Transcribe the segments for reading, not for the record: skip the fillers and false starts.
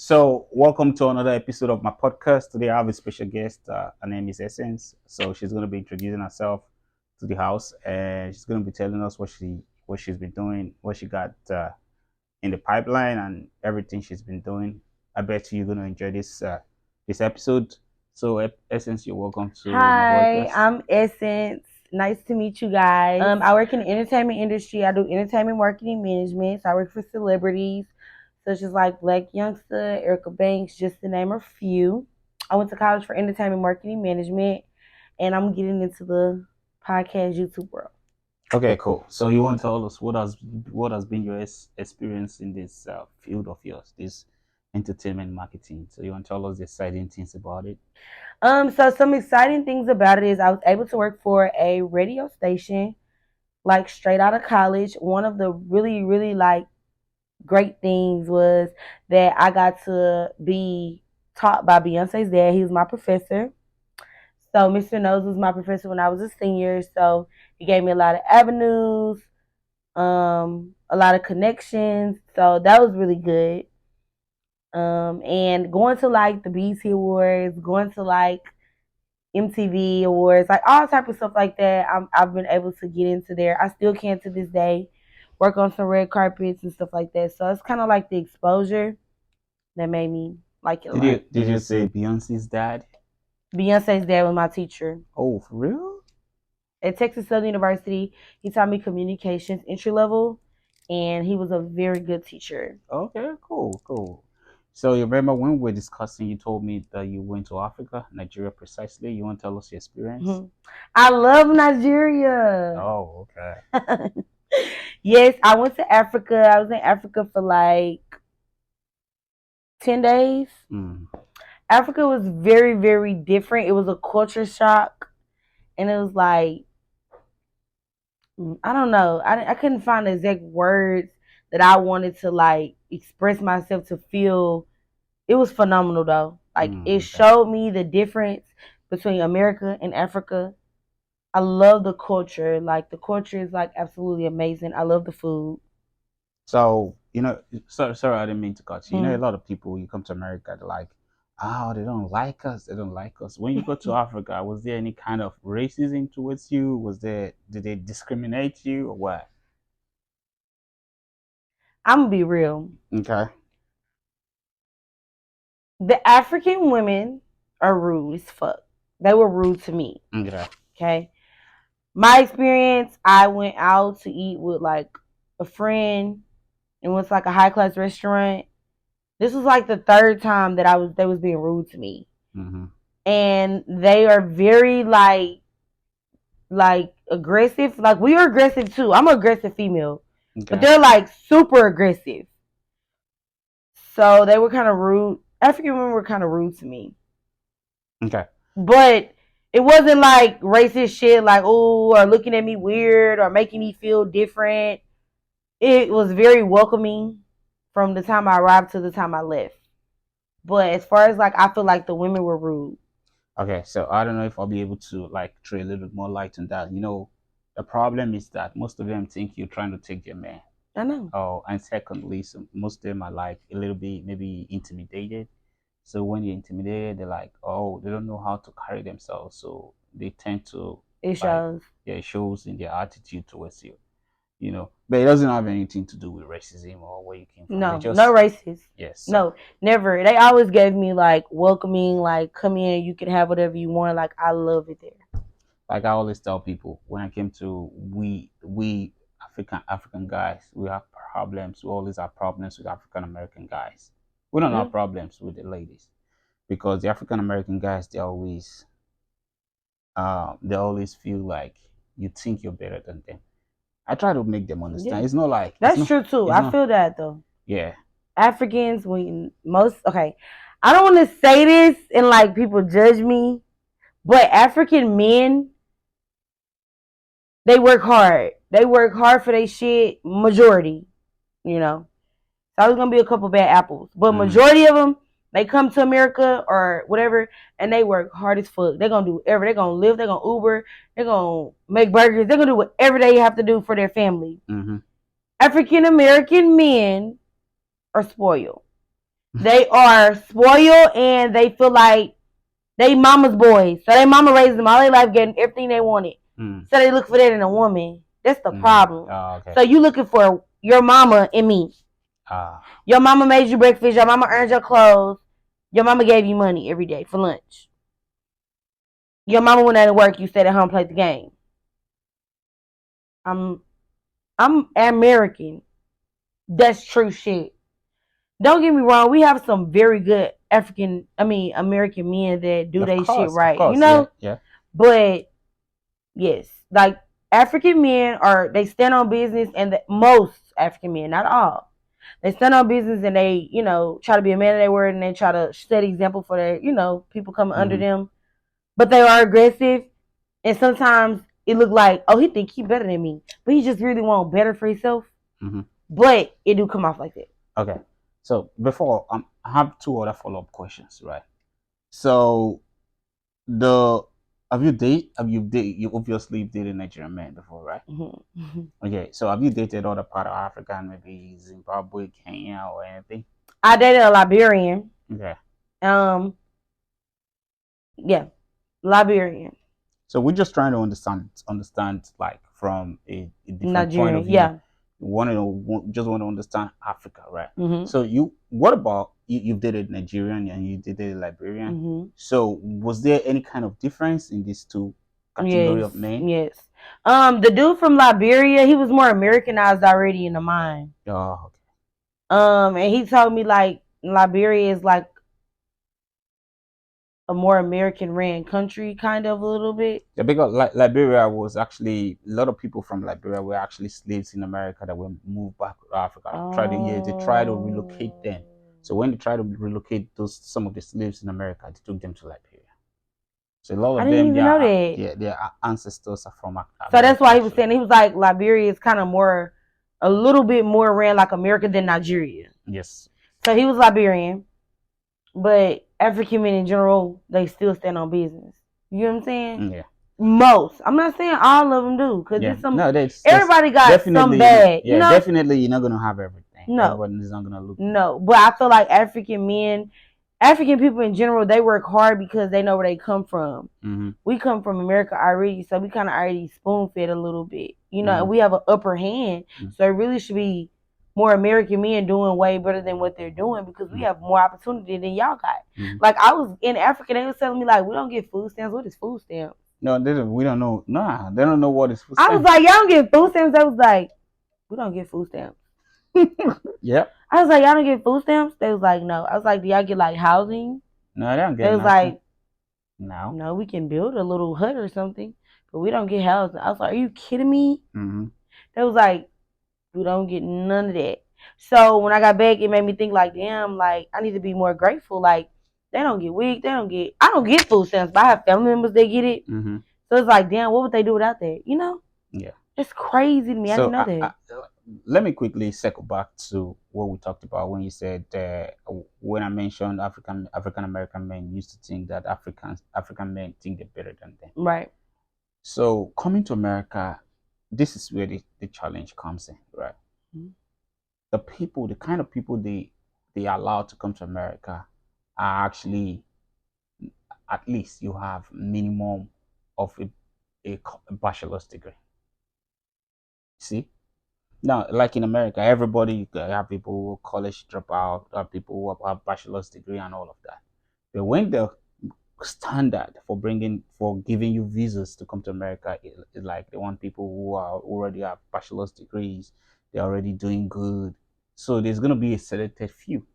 So, welcome to another episode of my podcast. Today, I have a special guest. Her name is Essence. So, she's going to be introducing herself to the house, and she's going to be telling us what she's been doing, what she got in the pipeline, and everything she's been doing. I bet you're going to enjoy this episode. So, Essence, you're welcome to my Hi, podcast. I'm Essence. Nice to meet you guys. I work in the entertainment industry. I do entertainment marketing management. So I work for celebrities such as like Black Youngster, Erica Banks, just to name a few. I went to college for entertainment marketing management, and I'm getting into the podcast YouTube world. Okay, cool. So, you want to tell us what has been your experience in this field of yours, this entertainment marketing? So, you want to tell us the exciting things about it? So some exciting things about it is I was able to work for a radio station, like straight out of college. One of the really, really like great things was that I got to be taught by Beyonce's dad. He was my professor. So Mr. Nose was my professor when I was a senior. So he gave me a lot of avenues, a lot of connections. So that was really good. And going to like the BET Awards, going to like MTV Awards, like all type of stuff like that. I've been able to get into there. I still can to this day work on some red carpets and stuff like that. So it's kind of like the exposure that made me like it a Did lot. you say Beyonce's dad? Beyonce's dad was my teacher Oh, for real? at Texas Southern University. He taught me communications entry level, and he was a very good teacher. Okay, cool, cool. So you remember when we were discussing, you told me that you went to Africa, Nigeria precisely. You want to tell us your experience? I love Nigeria. Oh, okay. Yes, I went to Africa. I was in Africa for like 10 days. Mm. Africa was very, very different. It was a culture shock. And it was like, I don't know. I couldn't find the exact words that I wanted to like express myself to feel. It was phenomenal though. Like it Okay. showed me the difference between America and Africa. I love the culture. Like the culture is like absolutely amazing. I love the food. So, sorry, I didn't mean to cut you. You know, a Mm. lot of people, you come to America, they're like, oh, they don't like us. They don't like us. When you go to Africa, was there any kind of racism towards you? Did they discriminate you or what? I'm gonna be real. Okay. The African women are rude as fuck. They were rude to me. Okay. Okay. My experience, I went out to eat with like a friend and went to like a high class restaurant. This was like the third time that they was being rude to me. Mm-hmm. And they are very like aggressive. Like we are aggressive too. I'm an aggressive female. But Okay. they're like super aggressive. So they were kind of rude. African women were kind of rude to me. Okay. But it wasn't like racist shit like, oh, or looking at me weird or making me feel different. It was very welcoming from the time I arrived to the time I left. But as far as like, I feel like the women were rude. Okay, so I don't know if I'll be able to like throw a little bit more light on that. The problem is that most of them think you're trying to take their man. I know. Oh, and secondly, most of them are like a little bit maybe intimidated. So when you're intimidated, they're like, oh, they don't know how to carry themselves. So they tend to It like, shows. yeah, it shows in their attitude towards you. But it doesn't have anything to do with racism or where you came from. No, They just, no racist. yes. No, never. They always gave me like welcoming, like come in, you can have whatever you want. Like I love it there. Like I always tell people when I came to we African guys, we have problems. We always have problems with African American guys. We don't have problems with the ladies because the African American guys they always feel like you think you're better than them. I try to make them understand. Yeah. It's not like That's true too. I feel that though. Yeah. Africans, when most okay, I don't want to say this and like people judge me, but African men, they work hard. They work hard for their shit. Majority, you know. So there's gonna be a couple bad apples, but majority of them, they come to America or whatever, and they work hard as fuck. They're gonna do whatever. They're gonna live. They're gonna Uber. They're gonna make burgers. They're gonna do whatever they have to do for their family. Mm-hmm. African American men are spoiled. They are spoiled and they feel like they mama's boys. So they mama raised them all their life, getting everything they wanted. So they look for that in a woman. That's the problem. Oh, okay. So you looking for your mama and me. Your mama made you breakfast. Your mama earned your clothes. Your mama gave you money every day for lunch. Your mama went out to work. You stayed at home, played the game. I'm American. That's true shit. Don't get me wrong. We have some very good American men that do their shit right. Course, you know? Yeah. But yes, like African men they stand on business, and most African men, not all, they stand on business and they, try to be a man of their word, and they try to set example for their, people coming under them. But they are aggressive, and sometimes it look like, oh, he think he better than me, but he just really want better for himself. But it do come off like that. Okay, so before I have two other follow-up questions, right? So you obviously dated Nigerian men before, right? Okay, so have you dated other part of Africa, maybe Zimbabwe, Kenya, or anything? I dated a Liberian. Okay. Yeah, Liberian. So we're just trying to understand like from a different Nigerian point of view. Yeah. Want to understand Africa, right? So what about you've dated Nigerian and you dated Liberian? So was there any kind of difference in these two categories of men? Yes. The dude from Liberia, he was more Americanized already in the mind. Oh, okay. And he told me like Liberia is like a more American ran country, kind of a little bit. Yeah, because Liberia was actually, a lot of people from Liberia were actually slaves in America that were moved back to Africa. They tried to relocate them. So when they tried to relocate some of the slaves in America, they took them to Liberia. So a lot of them, their ancestors are from America. So that's why he was saying, he was like, Liberia is kind of a little bit more ran like America than Nigeria. Yes. So he was Liberian, but African men in general, they still stand on business. You know what I'm saying? Yeah. Most. I'm not saying all of them do, because there's some. No, everybody got some bad. Yeah, definitely you're not gonna have everything. No, everyone's not gonna look. No, but I feel like African people in general, they work hard because they know where they come from. We come from America already, so we kind of already spoon fed a little bit, and we have an upper hand. So it really should be more American men doing way better than what they're doing, because we have more opportunity than y'all got. Like I was in Africa, they was telling me like, we don't get food stamps. What is food stamps? No, we don't know. Nah, they don't know what is food stamps. I was like, y'all don't get food stamps. They was like, we don't get food stamps. Yeah. I was like, y'all don't get food stamps? They was like, no. I was like, do y'all get like housing? No, they don't get. They was like, no, we can build a little hut or something, but we don't get housing. I was like, are you kidding me? They was like, we don't get none of that. So when I got back, it made me think like, damn, like I need to be more grateful. Like they don't get weak. I don't get food stamps, but I have family members that get it. So it's like, damn, what would they do without that? Yeah. It's crazy to me. So I didn't know that. Let me quickly circle back to what we talked about when you said when I mentioned African American men used to think that African men think they're better than them. Right. So coming to America, this is where the challenge comes in, right? The kind of people they allow to come to America are actually, at least you have minimum of a bachelor's degree. See? Now, like in America, everybody have people who college dropout, have people who have bachelor's degree and all of that. But when the standard for giving you visas to come to America is like they want people who already have bachelor's degrees, they're already doing good. So there's gonna be a selected few,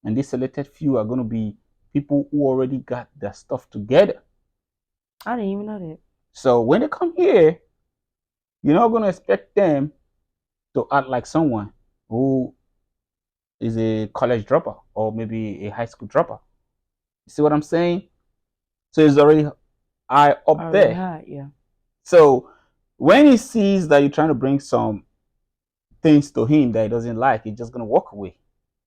and these selected few are gonna be people who already got their stuff together. I didn't even know that. So when they come here, you're not gonna expect them to act like someone who is a college dropper or maybe a high school dropper. You see what I'm saying? So it's already high up there. High, yeah. So when he sees that you're trying to bring some things to him that he doesn't like, he's just gonna walk away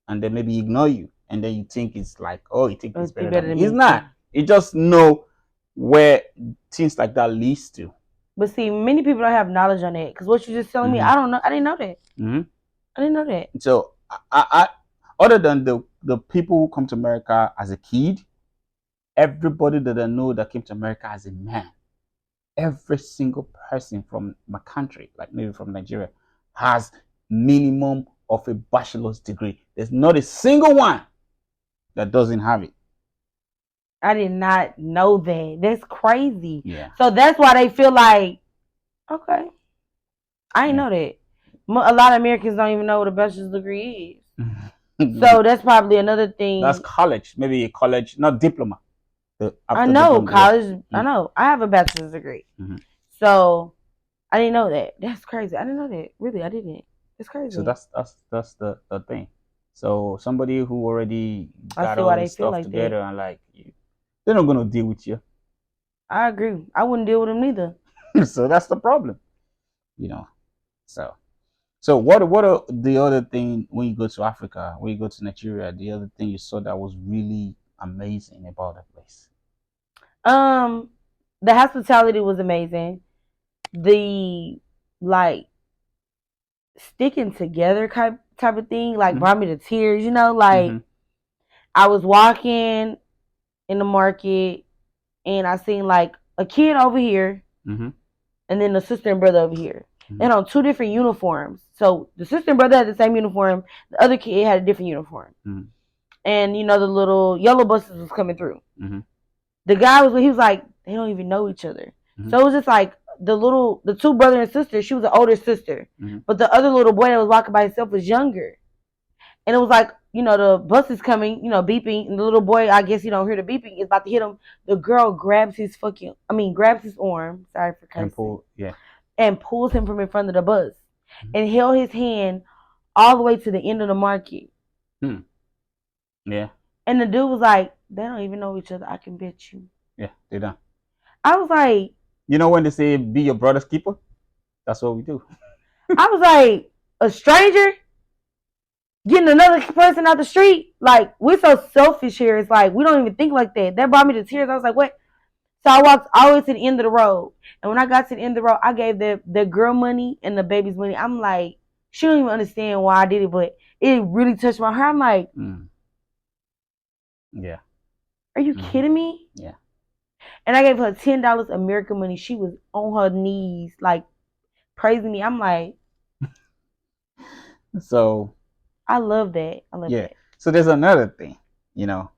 and then maybe ignore you. And then you think it's like, oh, you think it's better than me. It's not. You just know where things like that leads to. But see, many people don't have knowledge on that, because what you're just telling me, I don't know. I didn't know that. I didn't know that. So I other than the the people who come to America as a kid, everybody that I know that came to America as a man, every single person from my country, like maybe from Nigeria, has minimum of a bachelor's degree. There's not a single one that doesn't have it. I did not know that. That's crazy. Yeah. So that's why they feel like, okay, I didn't Yeah. know that. A lot of Americans don't even know what a bachelor's degree is. So that's probably another thing. That's college, maybe a college, not diploma. I know diploma, college. yeah. I know. I have a bachelor's degree. Mm-hmm. So I didn't know that. That's crazy. I didn't know that. Really, I didn't. It's crazy. So that's the thing. So somebody who already I got see all why this they feel stuff like together that. and like they're not gonna deal with you. I agree. I wouldn't deal with them neither. So that's the problem, you know. So what are the other thing when you go to Africa, when you go to Nigeria, the other thing you saw that was really amazing about that place? The hospitality was amazing. The like sticking together type of thing, like brought me to tears, you know, like I was walking in the market and I seen like a kid over here and then the sister and brother over here. And on two different uniforms. So the sister and brother had the same uniform, the other kid had a different uniform. And you know, the little yellow buses was coming through. The guy he was like, they don't even know each other. So it was just like the two brother and sister, she was the older sister. But the other little boy that was walking by himself was younger. And it was like, you know, the bus is coming, you know, beeping, and the little boy, I guess you don't hear the beeping, is about to hit him. The girl grabs his arm, sorry for cursing, and pulls him from in front of the bus and held his hand all the way to the end of the market. Yeah. And the dude was like, they don't even know each other. I can bet you. Yeah, they don't. I was like, you know when they say be your brother's keeper? That's what we do. I was like, a stranger getting another person out the street? Like, we're so selfish here. It's like, we don't even think like that. That brought me to tears. I was like, what? So I walked all the way to the end of the road. And when I got to the end of the road, I gave the girl money and the baby's money. I'm like, she don't even understand why I did it, but it really touched my heart. I'm like, yeah. Are you kidding me? Yeah. And I gave her $10 American money. She was on her knees, like, praising me. I'm like, so I love that. I love that. So there's another thing, you know,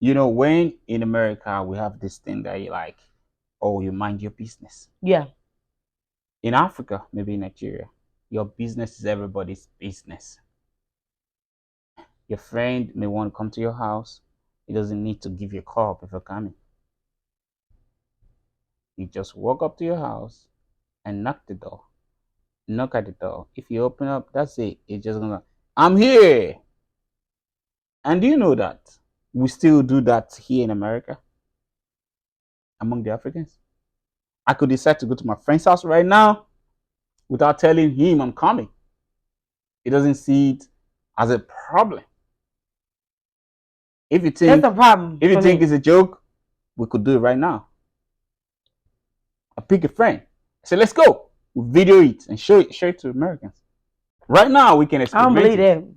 when in America we have this thing that you like, oh, you mind your business. Yeah. In Africa, maybe in Nigeria, your business is everybody's business. Your friend may want to come to your house. He doesn't need to give you a call before coming. You just walk up to your house and knock at the door. If you open up, that's it. It's just gonna, I'm here. And do you know that we still do that here in America among the Africans? I could decide to go to my friend's house right now without telling him I'm coming. He doesn't see it as a problem. If you think that's a problem, if you think it's a joke, we could do it right now. I pick a friend. I say, let's go. We video it and show it to Americans. Right now, we can experiment. I don't believe that.